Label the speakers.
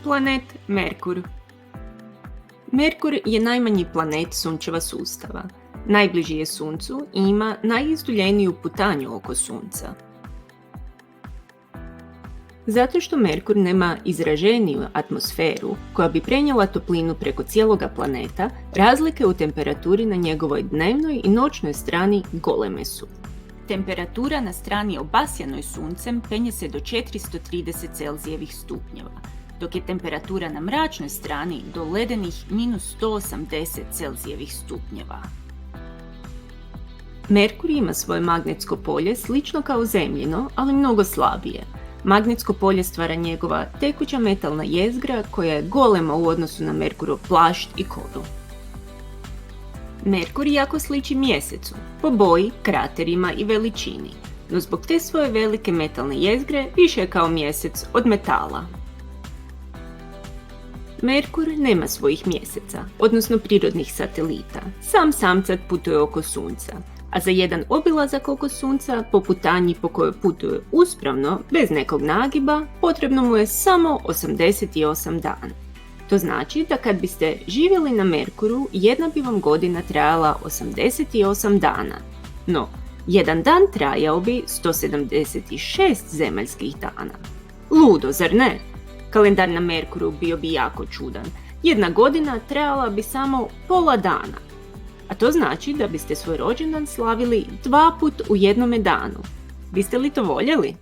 Speaker 1: Planet Merkur. Merkur je najmanji planet Sunčeva sustava. Najbliži je Suncu i ima najizduljeniju putanju oko Sunca. Zato što Merkur nema izraženiju atmosferu koja bi prenijela toplinu preko cijeloga planeta, razlike u temperaturi na njegovoj dnevnoj i noćnoj strani goleme su. Temperatura na strani obasjanoj Suncem penje se do 430 Celzijevih stupnjeva, dok je temperatura na mračnoj strani do ledenih -180 Celzijevih stupnjeva. Merkur ima svoje magnetsko polje slično kao Zemljino, ali mnogo slabije. Magnetsko polje stvara njegova tekuća metalna jezgra koja je golema u odnosu na Merkurov plašt i koru. Merkur jako sliči Mjesecu, po boji, kraterima i veličini, no zbog te svoje velike metalne jezgre više je kao Mjesec od metala. Merkur nema svojih mjeseca, odnosno prirodnih satelita. Sam samcat putuje oko Sunca, a za jedan obilazak oko Sunca, po putanji po kojoj putuje uspravno, bez nekog nagiba, potrebno mu je samo 88 dana. To znači da kad biste živjeli na Merkuru, jedna bi vam godina trajala 88 dana. No, jedan dan trajao bi 176 zemaljskih dana. Ludo, zar ne? Kalendar na Merkuru bio bi jako čudan. Jedna godina trajala bi samo pola dana. A to znači da biste svoj rođendan slavili 2 puta u jednome danu. Biste li to voljeli?